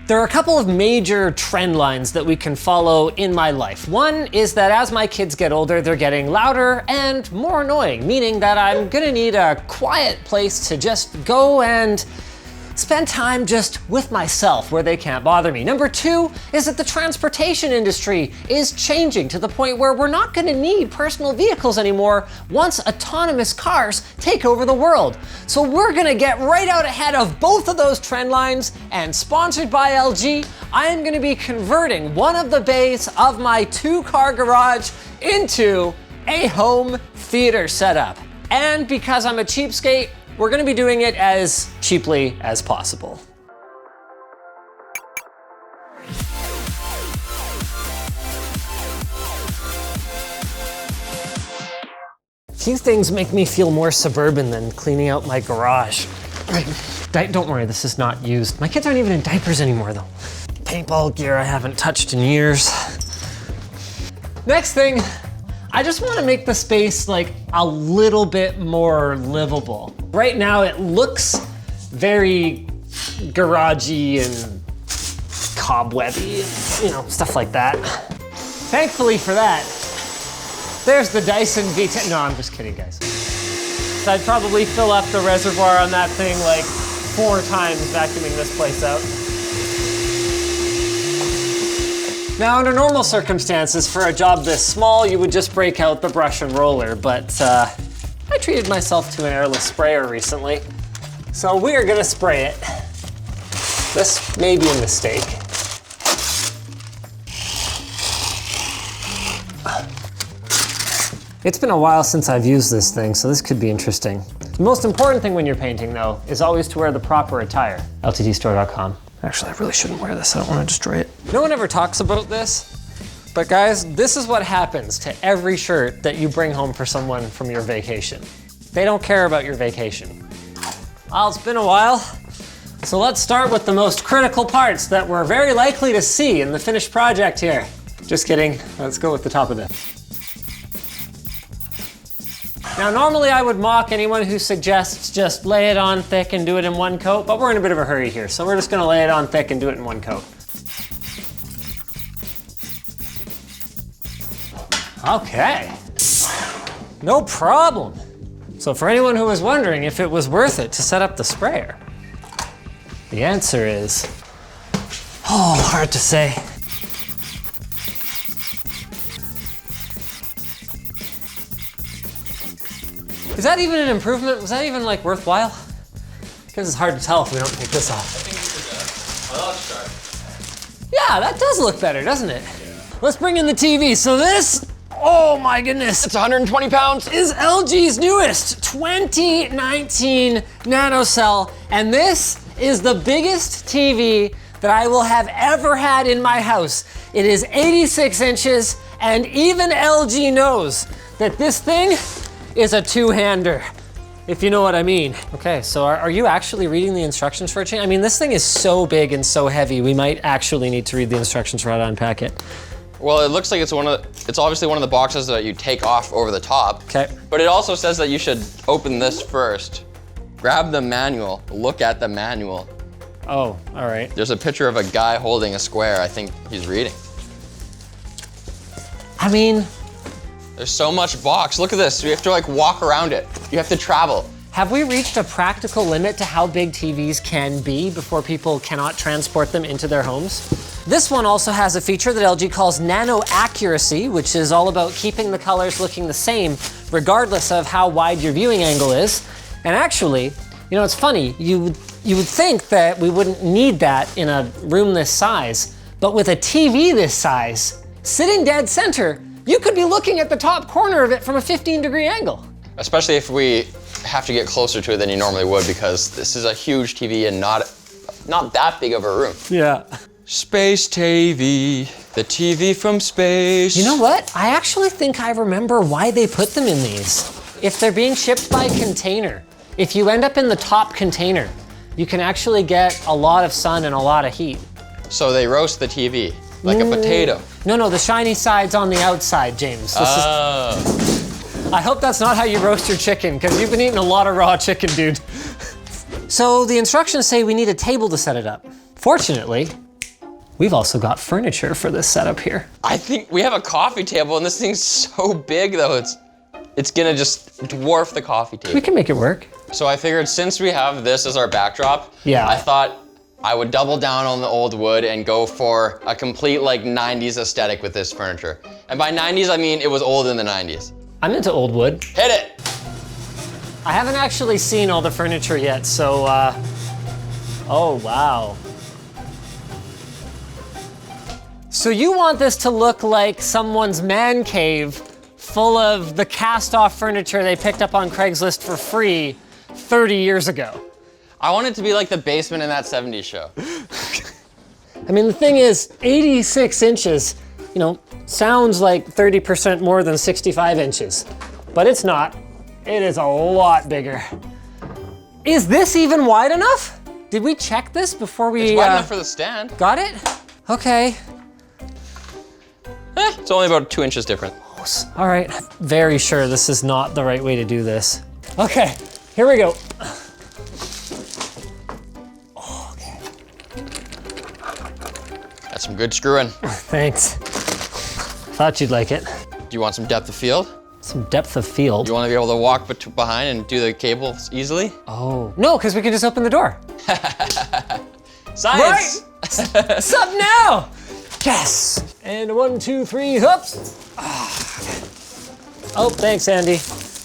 There are a couple of major trend lines that we can follow in my life. One is that as my kids get older, they're getting louder and more annoying, meaning that I'm gonna need a quiet place to just go and spend time just with myself where they can't bother me. Number two is that the transportation industry is changing to the point where we're not gonna need personal vehicles anymore once autonomous cars take over the world. So we're gonna get right out ahead of both of those trend lines, and sponsored by LG, I am gonna be converting one of the bays of my 2-car garage into a home theater setup. And because I'm a cheapskate, we're gonna be doing it as cheaply as possible. Few things make me feel more suburban than cleaning out my garage. Don't worry, this is not used. My kids aren't even in diapers anymore though. Paintball gear I haven't touched in years. Next thing, I just want to make the space like a little bit more livable. Right now it looks very garagey and cobwebby, and, you know, stuff like that. Thankfully for that, there's the Dyson V10. No, I'm just kidding, guys. So I'd probably fill up the reservoir on that thing like 4 times vacuuming this place out. Now, under normal circumstances, for a job this small, you would just break out the brush and roller, but I treated myself to an airless sprayer recently, so we are gonna spray it. This may be a mistake. It's been a while since I've used this thing, so this could be interesting. The most important thing when you're painting, though, is always to wear the proper attire. LTDstore.com. Actually, I really shouldn't wear this. I don't want to destroy it. No one ever talks about this, but guys, this is what happens to every shirt that you bring home for someone from your vacation. They don't care about your vacation. Well, it's been a while, so let's start with the most critical parts that we're very likely to see in the finished project here. Just kidding. Let's go with the top of this. Now, normally I would mock anyone who suggests just lay it on thick and do it in one coat, but we're in a bit of a hurry here, so we're just gonna lay it on thick and do it in one coat. Okay, no problem. So for anyone who was wondering if it was worth it to set up the sprayer, the answer is, hard to say. Is that even an improvement? Was that even like worthwhile? Because it's hard to tell if we don't take this off. I think you should, Yeah, that does look better, doesn't it? Yeah. Let's bring in the TV. So this, oh my goodness. It's 120 pounds. Is LG's newest 2019 NanoCell. And this is the biggest TV that I will have ever had in my house. It is 86 inches, and even LG knows that this thing is a two-hander, if you know what I mean. Okay, so are you actually reading the instructions for a change? I mean, this thing is so big and so heavy, we might actually need to read the instructions for how to unpack it. Well, it looks like it's obviously one of the boxes that you take off over the top. Okay. But it also says that you should open this first, grab the manual, look at the manual. Oh, all right. There's a picture of a guy holding a square. I think he's reading. I mean, there's so much box. Look at this. You have to like walk around it. You have to travel. have we reached a practical limit to how big TVs can be before people cannot transport them into their homes? This one also has a feature that LG calls nano accuracy, which is all about keeping the colors looking the same regardless of how wide your viewing angle is. And actually, you know, it's funny, you would think that we wouldn't need that in a room this size, but with a TV this size, sitting dead center, you could be looking at the top corner of it from a 15-degree angle. Especially if we have to get closer to it than you normally would, because this is a huge TV and not that big of a room. Yeah. Space TV, the TV from space. You know what? I actually think I remember why they put them in these. If they're being shipped by container, if you end up in the top container, you can actually get a lot of sun and a lot of heat. So they roast the TV, like a potato. No, the shiny side's on the outside, James. I hope that's not how you roast your chicken, because you've been eating a lot of raw chicken, dude. So the instructions say we need a table to set it up. Fortunately, We've also got furniture for this setup here. I think we have a coffee table and this thing's so big though, it's gonna just dwarf the coffee table. We can make it work. So I figured since we have this as our backdrop, Yeah. I thought I would double down on the old wood and go for a complete like 90s aesthetic with this furniture. And by 90s, I mean it was old in the 90s. I'm into old wood. Hit it! I haven't actually seen all the furniture yet, so, oh, wow. So you want this to look like someone's man cave full of the cast-off furniture they picked up on Craigslist for free 30 years ago. I want it to be like the basement in that 70s show. I mean, the thing is, 86 inches, you know, sounds like 30% more than 65 inches, but it's not. It is a lot bigger. Is this even wide enough? Did we check this before we It's wide enough for the stand. got it? Okay. It's only about 2 inches different. All right, very sure this is not the right way to do this. Okay, here we go. Okay. That's some good screwing. Thanks. Thought you'd like it. Do you want some depth of field? Some depth of field. You want to be able to walk behind and do the cables easily? Oh, no, because we can just open the door. Science! Right. Sup now? Yes. And 1, 2, 3, hoops. Oh, thanks, Andy.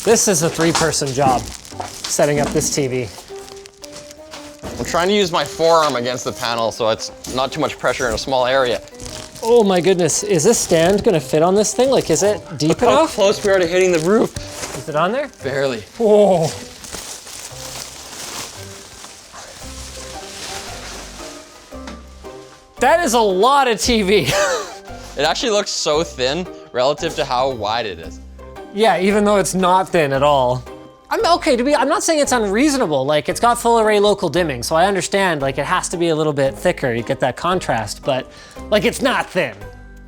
This is a 3-person job, setting up this TV. I'm trying to use my forearm against the panel so it's not too much pressure in a small area. Oh my goodness, is this stand gonna fit on this thing? Like, is it deep Look how enough? close we are to hitting the roof. Is it on there? Barely. Whoa. That is a lot of TV. It actually looks so thin relative to how wide it is. Yeah, even though it's not thin at all. I'm okay, I'm not saying it's unreasonable. Like, it's got full array local dimming, so I understand, like, it has to be a little bit thicker, you get that contrast, but, like, it's not thin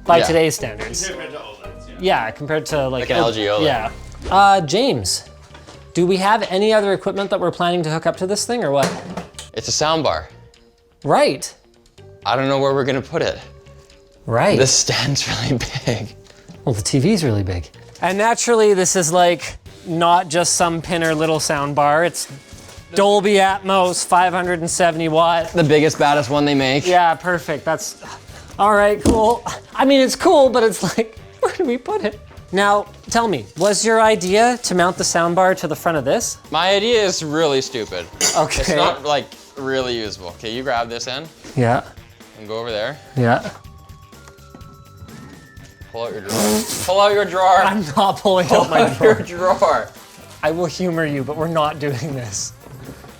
by today's standards. Compared to OLEDs, Yeah, compared to, like an LG OLED. Yeah. James, do we have any other equipment that we're planning to hook up to this thing, or what? It's a soundbar. Right. I don't know where we're gonna put it. Right. This stand's really big. Well, the TV's really big. And naturally, this is like not just some pinner little sound bar. It's Dolby Atmos, 570 watt. The biggest, baddest one they make. Yeah, perfect. That's, all right, cool. I mean, it's cool, but it's like, where do we put it? Now, tell me, was your idea to mount the soundbar to the front of this? My idea is really stupid. Okay. It's not like really usable. Okay, you grab this end Yeah, and go over there. yeah. Pull out your drawer. Pull out your drawer. I'm not pulling out Pull my out your drawer. drawer. I will humor you, but we're not doing this.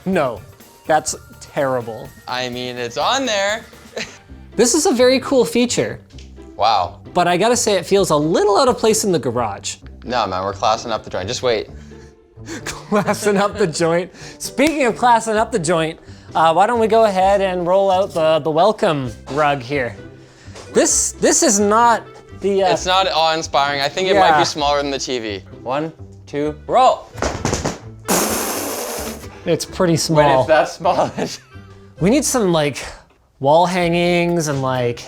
No, that's terrible. I mean, it's on there. This is a very cool feature, Wow. but I gotta say it feels a little out of place in the garage. No, man, we're classing up the joint. Just wait. Classing up the joint. Speaking of classing up the joint, why don't we go ahead and roll out the welcome rug here. This is not the... It's not awe-inspiring. I think it Yeah. might be smaller than the TV. 1, 2, roll. It's pretty When small. it's that small. We need some like wall hangings and like,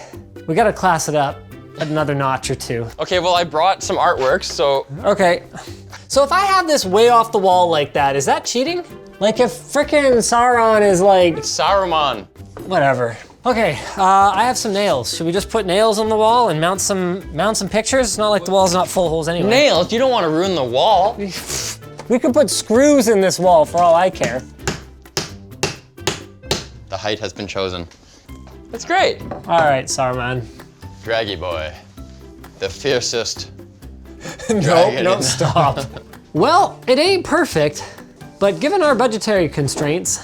we gotta class it up another notch or two. Okay, well, I brought some artwork, so Okay. So if I have this way off the wall like that, is that cheating? Like if frickin' Sauron is like, Saruman. whatever. Okay, I have some nails. Should we just put nails on the wall and mount some pictures? It's not like the wall's not full holes anyway. Nails, you don't want to ruin the wall. We could put screws in this wall for all I care. The height has been chosen. That's great. All right, Saruman. Draggy boy. The fiercest. No, Dragon no, in the- stop. Well, it ain't perfect, but given our budgetary constraints,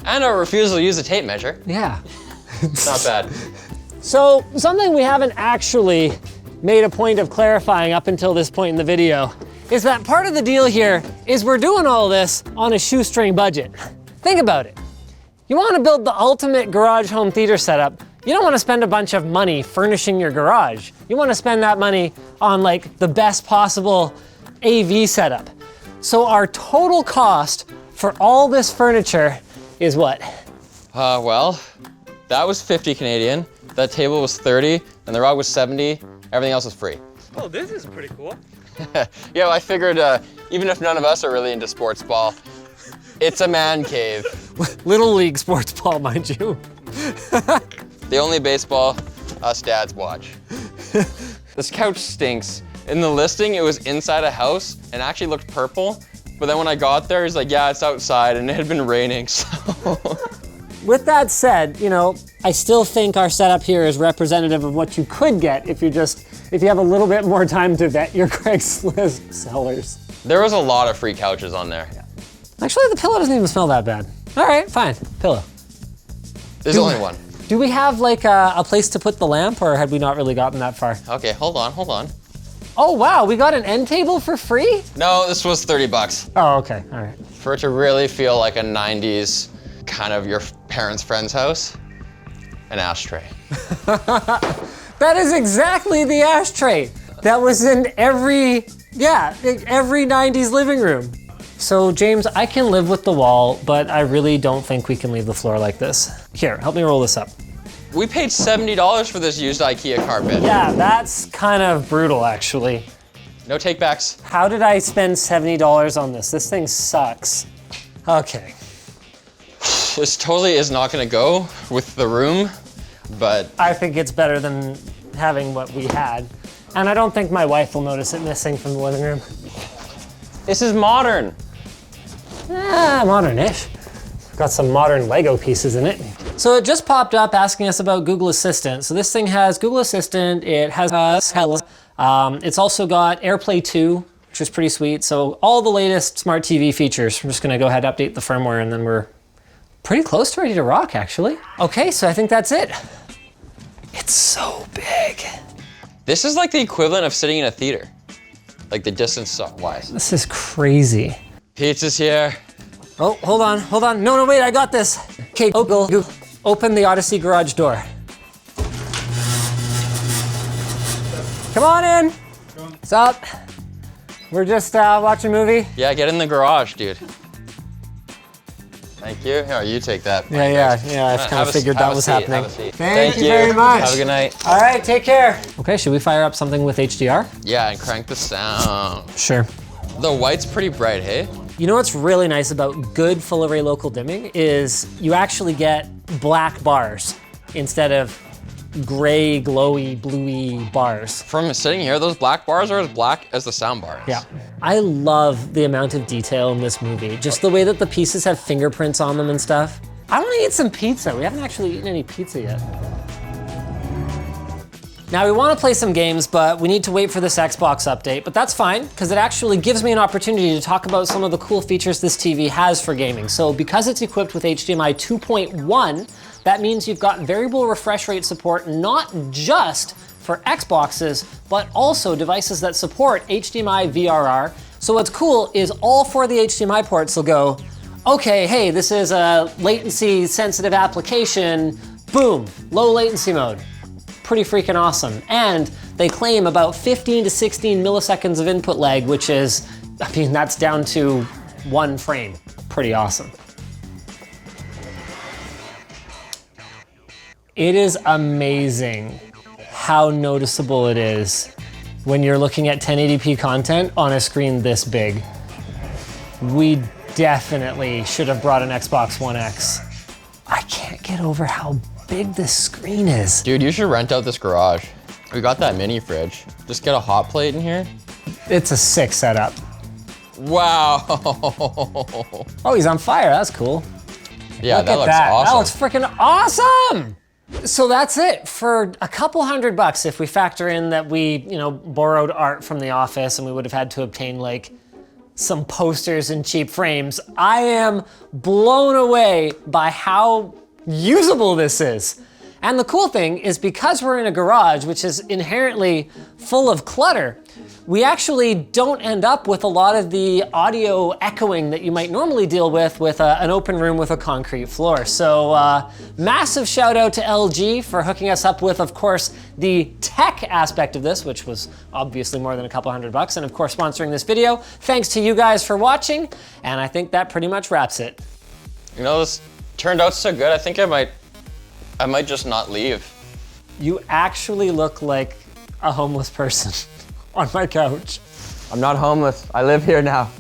And our refusal to use a tape measure. yeah. Not bad. So something we haven't actually made a point of clarifying up until this point in the video is that part of the deal here is we're doing all this on a shoestring budget. Think about it. You want to build the ultimate garage home theater setup. You don't want to spend a bunch of money furnishing your garage. You want to spend that money on like the best possible AV setup. So our total cost for all this furniture is what? Well, that was 50 Canadian. That table was 30, and the rug was 70. Everything else was free. Oh, this is pretty cool. Yeah, well, I figured even if none of us are really into sports ball, it's a man cave. Little league sports ball, mind you. The only baseball us dads watch. This couch stinks. In the listing, it was inside a house and actually looked purple. But then when I got there, he's like, yeah, it's outside, and it had been raining, so. With that said, you know, I still think our setup here is representative of what you could get if you have a little bit more time to vet your Craigslist sellers. There was a lot of free couches on there. Actually, the pillow doesn't even smell that bad. All right, fine, pillow. There's only one. Do we have like a place to put the lamp, or had we not really gotten that far? Okay, hold on. Oh wow, we got an end table for free? No, this was 30 bucks. Oh, okay, all right. For it to really feel like a 90s kind of your parents' friend's house, an ashtray. That is exactly the ashtray that was in every 90s living room. So James, I can live with the wall, but I really don't think we can leave the floor like this. Here, help me roll this up. We paid $70 for this used IKEA carpet. Yeah, that's kind of brutal, actually. No takebacks. How did I spend $70 on this? This thing sucks. Okay. This totally is not gonna go with the room, but I think it's better than having what we had. And I don't think my wife will notice it missing from the living room. this is modern. Modern-ish. Got some modern Lego pieces in it. So it just popped up asking us about Google Assistant. So this thing has Google Assistant, it has it's also got AirPlay 2, which is pretty sweet. So all the latest smart TV features. I'm just gonna go ahead and update the firmware, and then we're pretty close to ready to rock, actually. Okay, so I think that's it. It's so big. This is like the equivalent of sitting in a theater. Like the distance wise. This is crazy. Pizza's here. Oh, hold on. No, wait, I got this. Okay, Google, open the Odyssey garage door. Come on in. What's up? We're just watching a movie. Yeah, get in the garage, dude. Thank you. Here, you take that. Yeah, I kind of figured that was happening. Thank you very much. Have a good night. All right, take care. Okay, should we fire up something with HDR? Yeah, and crank the sound. Sure. The white's pretty bright, hey? You know what's really nice about good full array local dimming is you actually get black bars instead of gray, glowy, bluey bars. From sitting here, those black bars are as black as the sound bars. Yeah. I love the amount of detail in this movie. Just the way that the pieces have fingerprints on them and stuff. I want to eat some pizza. We haven't actually eaten any pizza yet. Now we want to play some games, but we need to wait for this Xbox update, but that's fine, because it actually gives me an opportunity to talk about some of the cool features this TV has for gaming. So because it's equipped with HDMI 2.1, that means you've got variable refresh rate support, not just for Xboxes, but also devices that support HDMI VRR. So what's cool is all four of the HDMI ports will go, okay, hey, this is a latency sensitive application, boom, low latency mode. Pretty freaking awesome. And they claim about 15 to 16 milliseconds of input lag, which is, I mean, that's down to 1 frame. Pretty awesome. It is amazing how noticeable it is when you're looking at 1080p content on a screen this big. We definitely should have brought an Xbox One X. I can't get over how big this screen is. Dude, you should rent out this garage. We got that mini fridge. Just get a hot plate in here. It's a sick setup. Wow. Oh, he's on fire, that's cool. Yeah, Look that at looks that. awesome. That looks freaking awesome! So that's it for a couple $100 if we factor in that we, borrowed art from the office and we would have had to obtain like some posters and cheap frames. I am blown away by how usable this is. And the cool thing is because we're in a garage, which is inherently full of clutter, we actually don't end up with a lot of the audio echoing that you might normally deal with an open room with a concrete floor. So massive shout out to LG for hooking us up with, of course, the tech aspect of this, which was obviously more than a couple $100, and of course sponsoring this video. Thanks to you guys for watching, and I think that pretty much wraps it. This turned out so good, I think I might just not leave. You actually look like a homeless person on my couch. I'm not homeless. I live here now.